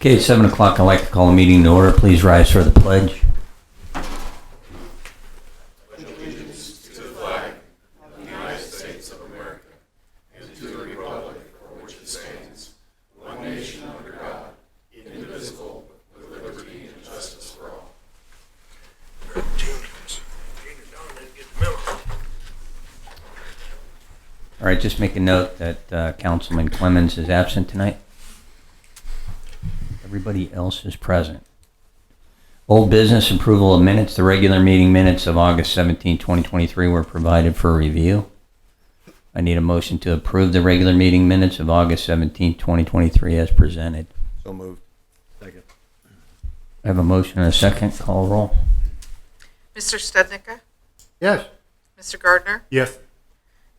Okay, it's 7 o'clock. I'd like to call a meeting to order. Please rise for the pledge. All right, just make a note that Councilman Clemens is absent tonight. Everybody else is present. Old business approval of minutes. The regular meeting minutes of August 17, 2023 were provided for review. I need a motion to approve the regular meeting minutes of August 17, 2023 as presented. So moved. Second. I have a motion and a second. Call roll. Mr. Stednicka? Yes. Mr. Gardner? Yes.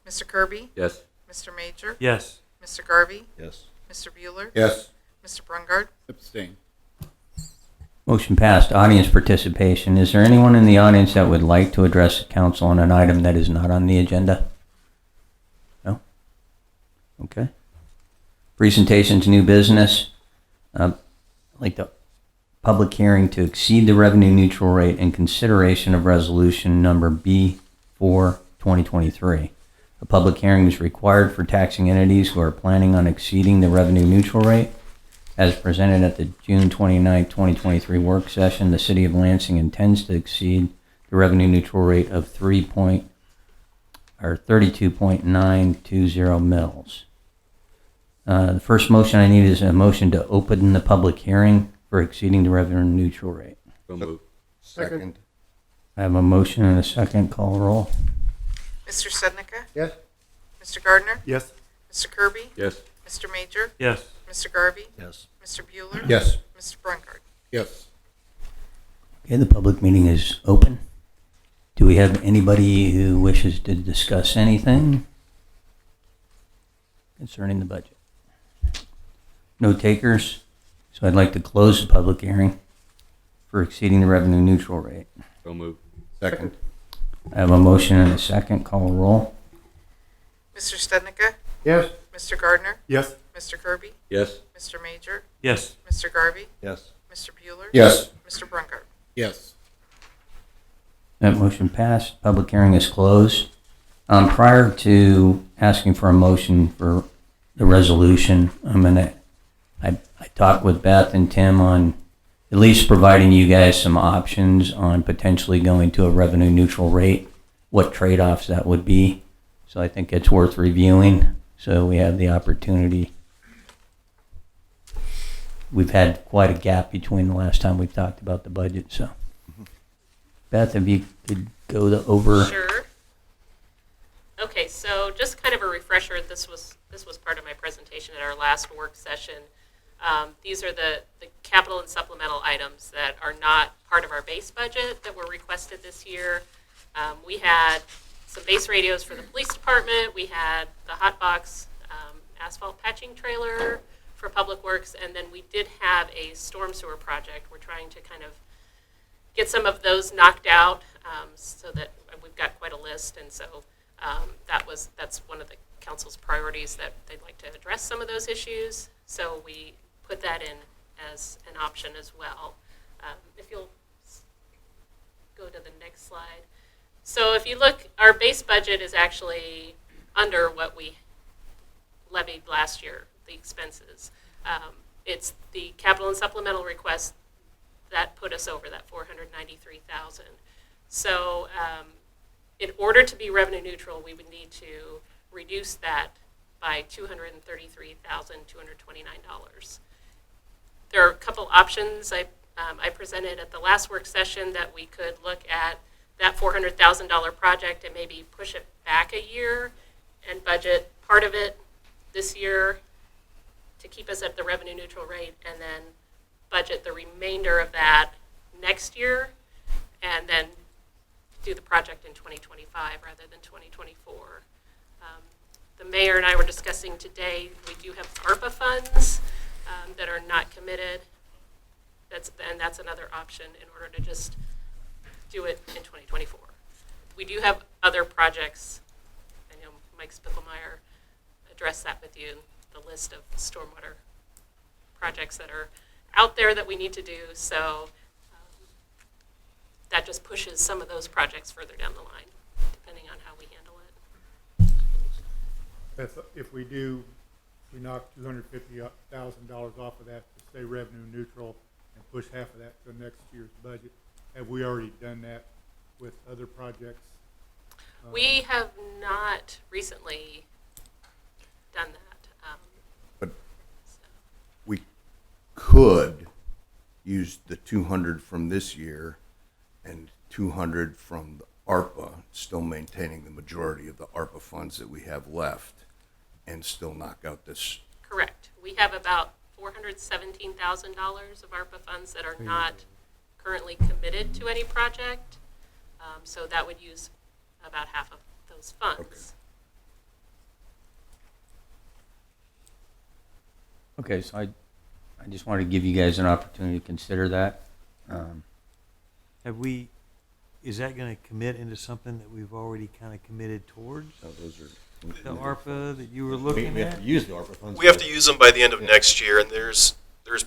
Mr. Kirby? Yes. Mr. Major? Yes. Mr. Garvey? Yes. Mr. Bueller? Yes. Mr. Brungard? Abstain. Motion passed. Audience participation. Is there anyone in the audience that would like to address the council on an item that is not on the agenda? No? Okay. Presentations, new business. Like the public hearing to exceed the revenue neutral rate in consideration of resolution number B4 2023. A public hearing is required for taxing entities who are planning on exceeding the revenue neutral rate. As presented at the June 29, 2023 work session, the City of Lansing intends to exceed the revenue neutral rate of 32.920 mils. The first motion I need is a motion to open the public hearing for exceeding the revenue neutral rate. So moved. Second. I have a motion and a second. Call roll. Mr. Stednicka? Yes. Mr. Gardner? Yes. Mr. Kirby? Yes. Mr. Major? Yes. Mr. Garvey? Yes. Mr. Bueller? Yes. Mr. Brungard? Yes. Okay, the public meeting is open. Do we have anybody who wishes to discuss anything concerning the budget? No takers, so I'd like to close the public hearing for exceeding the revenue neutral rate. So moved. Second. I have a motion and a second. Call roll. Mr. Stednicka? Yes. Mr. Gardner? Yes. Mr. Kirby? Yes. Mr. Major? Yes. Mr. Garvey? Yes. Mr. Bueller? Yes. Mr. Brungard? Yes. That motion passed. Public hearing is closed. Prior to asking for a motion for the resolution, I talked with Beth and Tim on at least providing you guys some options on potentially going to a revenue neutral rate, what trade-offs that would be. So I think it's worth reviewing, so we have the opportunity. We've had quite a gap between the last time we've talked about the budget, so. Beth, if you could go over. Sure. Okay, so just kind of a refresher, this was part of my presentation at our last work session. These are the capital and supplemental items that are not part of our base budget that were requested this year. We had some base radios for the police department. We had the hot box asphalt patching trailer for public works, and then we did have a storm sewer project. We're trying to kind of get some of those knocked out so that we've got quite a list, and so that's one of the council's priorities, that they'd like to address some of those issues. So we put that in as an option as well. If you'll go to the next slide. So if you look, our base budget is actually under what we levied last year, the expenses. It's the capital and supplemental request that put us over that $493,000. So in order to be revenue neutral, we would need to reduce that by $233,229. There are a couple options I presented at the last work session, that we could look at that $400,000 project and maybe push it back a year and budget part of it this year to keep us at the revenue neutral rate, and then budget the remainder of that next year, and then do the project in 2025 rather than 2024. The mayor and I were discussing today, we do have ARPA funds that are not committed. That's another option in order to just do it in 2024. We do have other projects. I know Mike Spiegelmeyer addressed that with you, the list of stormwater projects that are out there that we need to do. So that just pushes some of those projects further down the line, depending on how we handle it. If we knock $250,000 off of that to stay revenue neutral and push half of that to next year's budget. Have we already done that with other projects? We have not recently done that. But So. we could use the 200 from this year and 200 from the ARPA, still maintaining the majority of the ARPA funds that we have left, and still knock out this. Correct. We have about $417,000 of ARPA funds that are not currently committed to any project. So that would use about half of those funds. Okay, so I just wanted to give you guys an opportunity to consider that. Is that going to commit into something that we've already kind of committed towards? No, those are The ARPA that you were looking we at? have to use the ARPA funds. We have to use them by the end of next year, and there's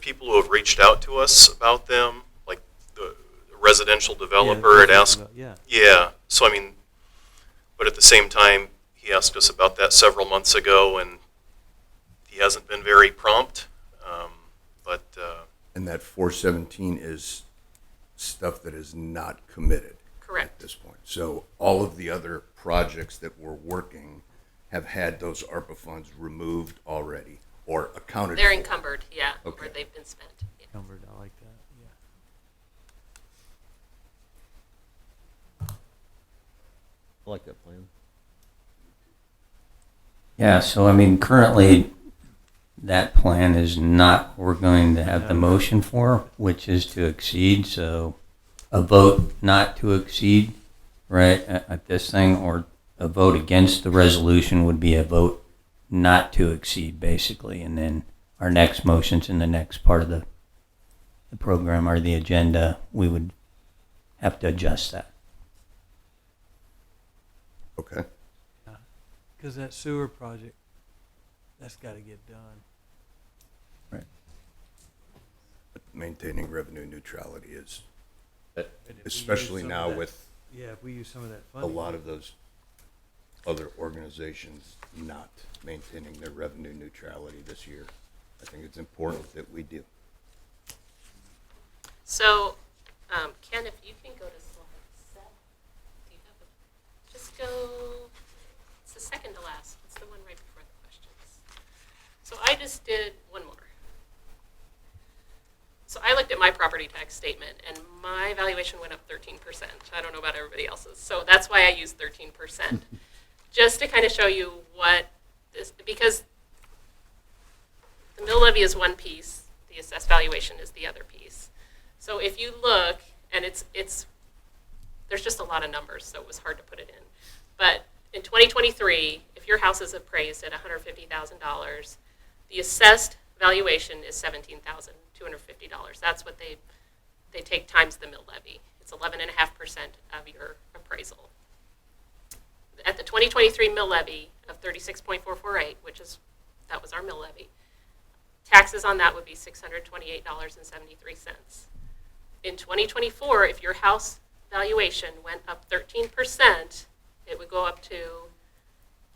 people who have reached out to us about them, like the residential developer had asked. Yeah. Yeah, so I mean, but at the same time, he asked us about that several months ago, and he hasn't been very prompt. And that 417 is stuff that is not committed at Correct. this point. So all of the other projects that we're working have had those ARPA funds removed already or accounted They're for. encumbered, yeah, Okay. or they've been spent. Yeah. Encumbered, I like that, yeah. I like that plan. Yeah, so I mean, currently, that plan is not what we're going to have the motion for, which is to exceed, so a vote not to exceed, right, at this thing, or a vote against the resolution would be a vote not to exceed, basically, and then our next motions in the next part of the program or the agenda, we would have to adjust that. Okay. Because that sewer project, that's got to get done. But maintaining revenue neutrality is, And if we use especially some of now that- with Yeah, if we use some of that a funding. lot of those other organizations not maintaining their revenue neutrality this year. I think it's important that we do. So, Ken, if you can go to slide 7. Do you have just go, it's the second to last. It's the one right before the questions. So I just did one more. So I looked at my property tax statement, and my valuation went up 13%. I don't know about everybody else's. So that's why I used 13%. Just to kind of show you what this, because the mill levy is one piece, the assessed valuation is the other piece. So if you look, and it's there's just a lot of numbers, so it was hard to put it in. But in 2023, if your house is appraised at $150,000, the assessed valuation is $17,250. That's what they take times the mill levy. It's 11.5% of your appraisal. At the 2023 mill levy of 36.448, that was our mill levy, taxes on that would be $628.73. In 2024, if your house valuation went up 13%, it would go up to,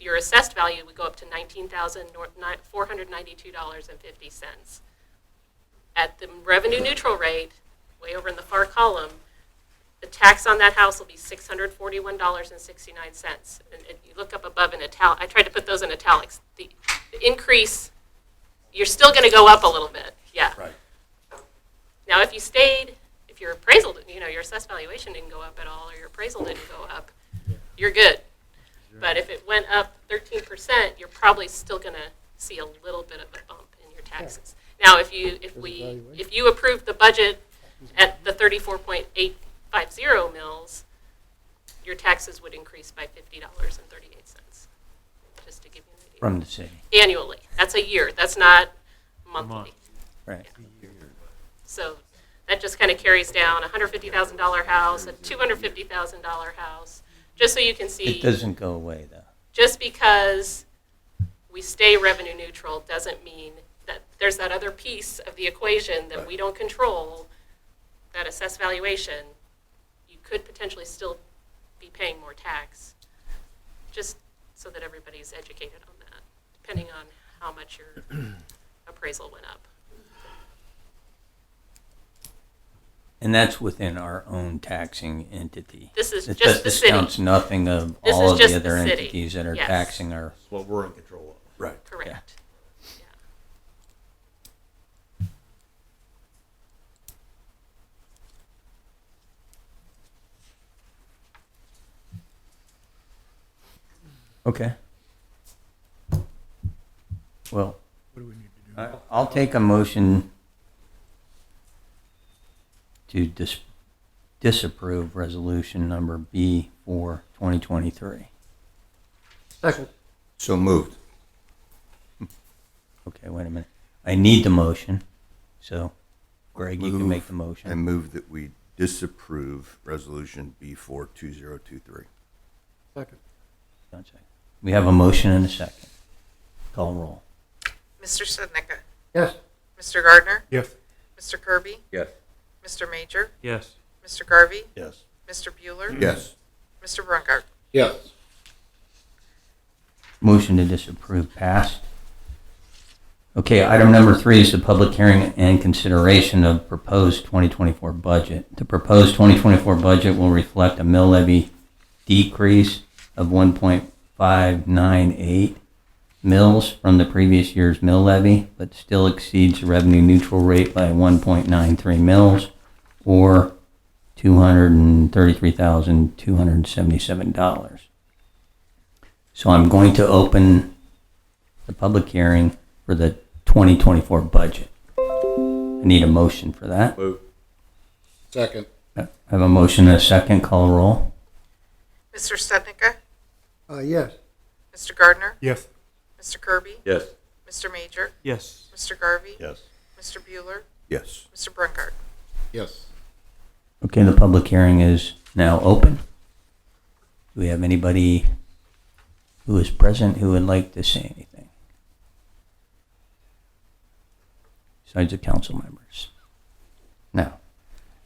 your assessed value would go up to $19,492.50. At the revenue neutral rate, way over in the far column, the tax on that house will be $641.69. And you look up above in italic, I tried to put those in italics. The increase, you're still going to go up a little bit, yeah. Right. Now, if you stayed, if your appraisal, your assessed valuation didn't go up at all, or your appraisal didn't go up, you're good. But if it went up 13%, you're probably still going to see a little bit of a bump in your taxes. Now, if you approve the budget at the 34.850 mils, your taxes would increase by $50.38. Just to give you an idea. From the city, Annually. That's a year. That's not monthly. month. right? So that just kind of carries down a $150,000 house, a $250,000 house, just so you can see. It doesn't go away, though. Just because we stay revenue neutral doesn't mean that there's that other piece of the equation that we don't control, that assessed valuation, you could potentially still be paying more tax, just so that everybody's educated on that, depending on how much your appraisal went up. And that's within our own taxing entity. This is It just the city. discounts nothing of This all is of just the the other city. entities that are Yes. taxing our. It's what we're in control of. Right. Correct. Yeah. Okay. Well, What do we need to do? I'll take a motion to disapprove resolution number B for 2023. Second. So moved. Okay, wait a minute. I need the motion. So, Greg, you can make the I motion. move that we disapprove resolution B4 2023. Second. One second. We have a motion and a second. Call roll. Mr. Stednica, Yes. Mr. Gardner, Yes. Mr. Kirby, Yes. Mr. Major, Yes. Mr. Garvey, Yes. Mr. Bueller, Yes. Mr. Brungart. Yes. Motion to disapprove passed. Okay, item number 3 is the public hearing and consideration of proposed 2024 budget. The proposed 2024 budget will reflect a mill levy decrease of 1.598 mills from the previous year's mill levy, but still exceeds the revenue neutral rate by 1.93 mills, or $233,277. So I'm going to open the public hearing for the 2024 budget. I need a motion for that. Move. Second. I have a motion and a second. Call roll. Mr. Stednica, Yes. Mr. Gardner, Yes. Mr. Kirby, Yes. Mr. Major, Yes. Mr. Garvey, Yes. Mr. Bueller, Yes. Mr. Brungart. Yes. Okay, the public hearing is now open. Do we have anybody who is present who would like to say anything? Besides the council members? No.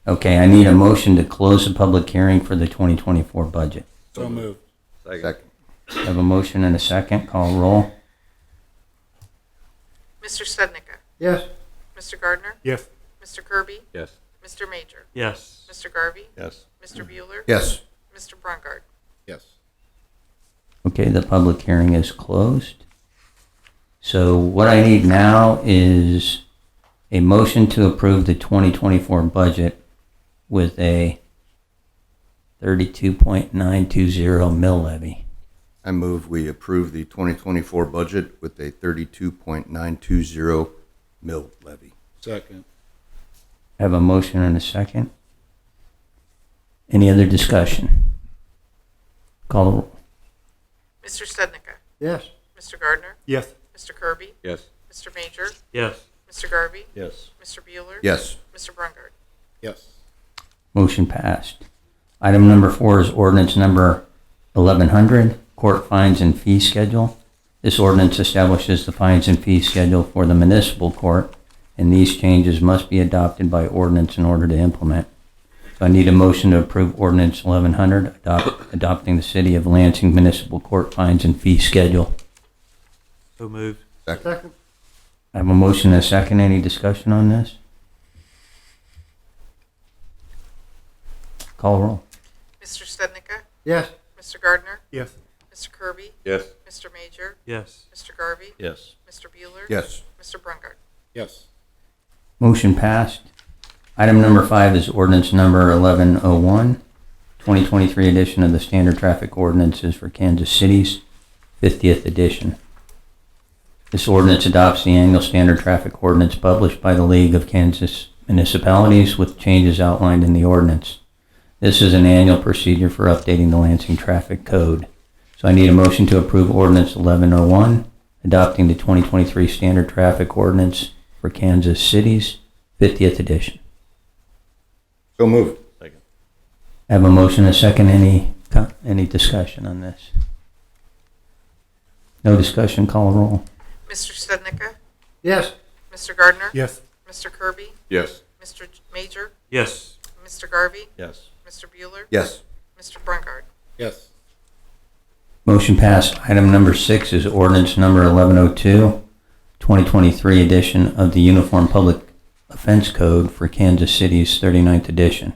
Okay, I need a motion to close the public hearing for the 2024 budget. So moved. Second. I have a motion and a second. Call roll. Mr. Stednica, Yes. Mr. Gardner, Yes. Mr. Kirby, Yes. Mr. Major, Yes. Mr. Garvey, Yes. Mr. Bueller, Yes. Mr. Brungart. Yes. Okay, the public hearing is closed. So what I need now is a motion to approve the 2024 budget with a 32.920 mill levy. I move we approve the 2024 budget with a 32.920 mill levy. Second. I have a motion and a second. Any other discussion? Call the roll. Mr. Stednica, Yes. Mr. Gardner, Yes. Mr. Kirby, Yes. Mr. Major, Yes. Mr. Garvey, Yes. Mr. Bueller, Yes. Mr. Brungart. Yes. Motion passed. Item number 4 is ordinance number 1100, court fines and fee schedule. This ordinance establishes the fines and fee schedule for the municipal court, and these changes must be adopted by ordinance in order to implement. So I need a motion to approve ordinance 1100, adopting the City of Lansing Municipal Court fines and fee schedule. So moved. Second. I have a motion and a second. Any discussion on this? Call roll. Mr. Stednica, Yes. Mr. Gardner, Yes. Mr. Kirby, Yes. Mr. Major, Yes. Mr. Garvey, Yes. Mr. Bueller, Yes. Mr. Brungart. Yes. Motion passed. Item number 5 is ordinance number 1101, 2023 edition of the Standard Traffic Ordinances for Kansas City's 50th edition. This ordinance adopts the annual Standard Traffic Ordinance published by the League of Kansas Municipalities with changes outlined in the ordinance. This is an annual procedure for updating the Lansing Traffic Code. So I need a motion to approve ordinance 1101, adopting the 2023 Standard Traffic Ordinance for Kansas City's 50th edition. So moved. Second. I have a motion and a second. Any discussion on this? No discussion. Call a roll. Mr. Stednica, Yes. Mr. Gardner. Yes. Mr. Kirby. Yes. Mr. Major. Yes. Mr. Garvey. Yes. Mr. Bueller. Yes. Mr. Brungard. Yes. Motion passed. Item number 6 is ordinance number 1102, 2023 edition of the Uniform Public Offense Code for Kansas City's 39th edition.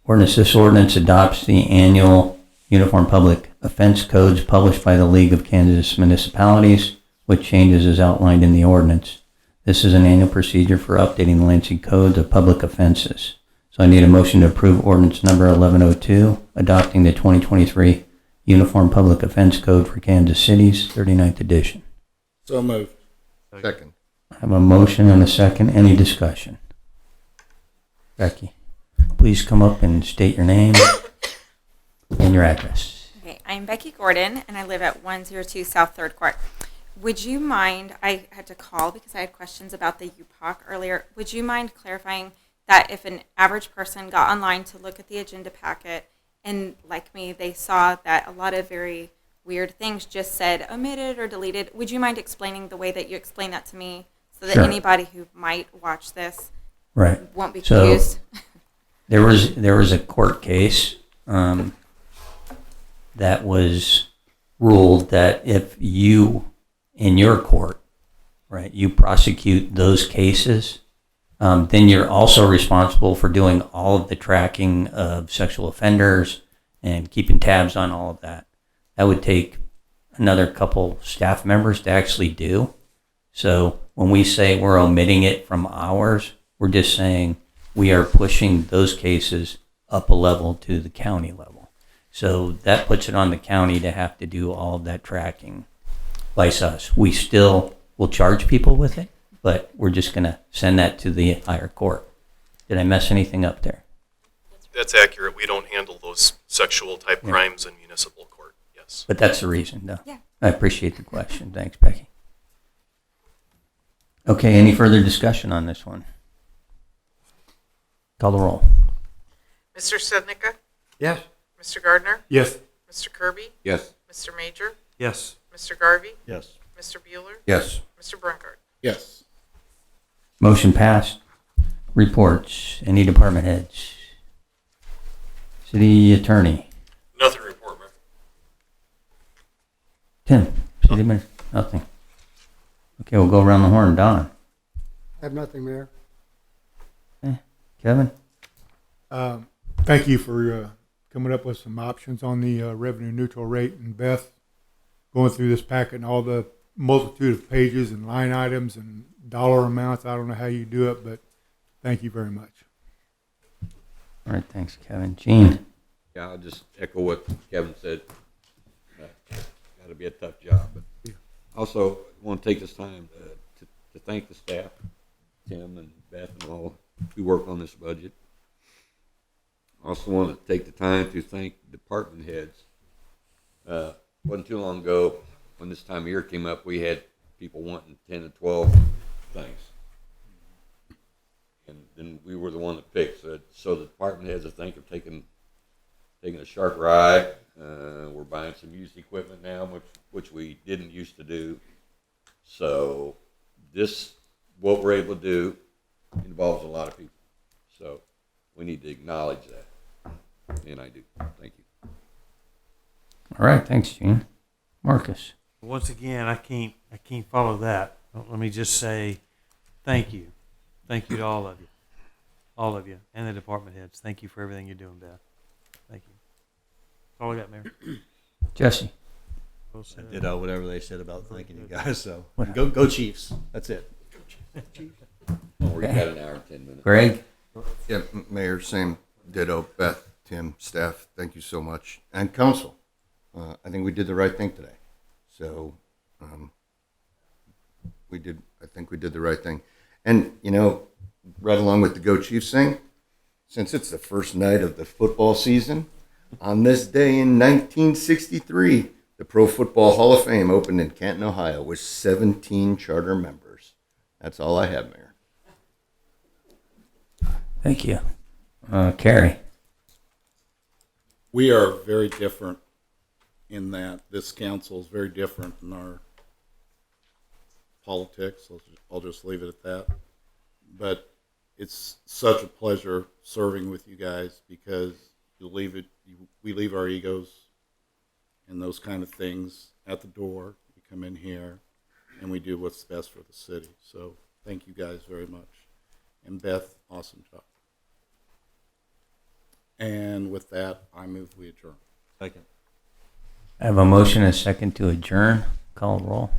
This ordinance adopts the annual Uniform Public Offense Codes published by the League of Kansas Municipalities, with changes as outlined in the ordinance. This is an annual procedure for updating the Lansing Code of Public Offenses. So I need a motion to approve ordinance number 1102, adopting the 2023 Uniform Public Offense Code for Kansas City's 39th edition. So moved. Second. I have a motion and a second. Any discussion? Becky, please come up and state your name and your address. Okay, I'm Becky Gordon, and I live at 102 South 3rd Court. Would you mind, I had to call because I had questions about the UPOC earlier. Would you mind clarifying that if an average person got online to look at the agenda packet and, like me, they saw that a lot of very weird things just said omitted or deleted, would you mind explaining the way that you explained that to me so that Sure. anybody who might watch this Right. won't be So- confused? There was a court case that was ruled that if you, in your court, right, you prosecute those cases, then you're also responsible for doing all of the tracking of sexual offenders and keeping tabs on all of that. That would take another couple staff members to actually do. So when we say we're omitting it from ours, we're just saying we are pushing those cases up a level to the county level. So that puts it on the county to have to do all of that tracking. Vice us. We still will charge people with it, but we're just going to send that to the higher court. Did I mess anything up there? That's accurate. We don't handle those sexual type Yeah. crimes in municipal court. Yes. But that's the reason, though. Yeah. I appreciate the question. Thanks, Becky. Okay, any further discussion on this one? Call the roll. Mr. Stednica. Yes. Mr. Gardner. Yes. Mr. Kirby. Yes. Mr. Major. Yes. Mr. Garvey. Yes. Mr. Bueller. Yes. Mr. Brungard. Yes. Motion passed. Reports. Any department heads? City attorney. Nothing to report, Mayor. Tim. City admin. Nothing. Okay, we'll go around the horn. Don. I have nothing, Mayor. Kevin. Thank you for coming up with some options on the revenue neutral rate, and Beth going through this packet and all the multitude of pages and line items and dollar amounts. I don't know how you do it, but thank you very much. All right, thanks, Kevin. Gene. Yeah, I'll just echo what Kevin said. Got to be a tough job, but also want to take this time to thank the staff, Tim and Beth and all who work on this budget. Also want to take the time to thank department heads. Wasn't too long ago when this time of year came up, we had people wanting 10 to 12 things. And then we were the one that picked. So the department heads, I think, have taken a sharper eye. We're buying some used equipment now, which we didn't used to do. So what we're able to do involves a lot of people. So we need to acknowledge that. And I do. Thank you. All right, thanks, Gene. Marcus. Once again, I can't follow that. Let me just say thank you. Thank you to all of you, and the department heads. Thank you for everything you're doing, Beth. Thank you. That's all I got, Mayor. Jesse. Well said. I did whatever they said about thanking you guys. So go Chiefs. That's it. We got an hour and 10 minutes. Greg. Yeah, Mayor, same ditto. Beth, Tim, staff, thank you so much. And council. I think we did the right thing today. So I think we did the right thing. And, right along with the Go Chiefs thing, since it's the first night of the football season, on this day in 1963, the Pro Football Hall of Fame opened in Canton, Ohio, with 17 charter members. That's all I have, Mayor. Thank you. Carrie. We are very different in that this council is very different in our politics. I'll just leave it at that. But it's such a pleasure serving with you guys because we leave our egos and those kind of things at the door. We come in here and we do what's best for the city. So thank you guys very much. And Beth, awesome job. And with that, I move we adjourn. Second. I have a motion and a second to adjourn. Call roll.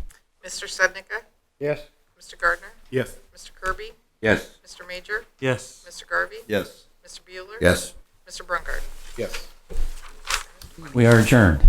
Mr. Sednica? Yes. Mr. Gardner? Yes. Mr. Kirby? Yes. Mr. Major? Yes. Mr. Garvey? Yes. Mr. Bueller? Yes. Mr. Brungard? Yes. We are adjourned.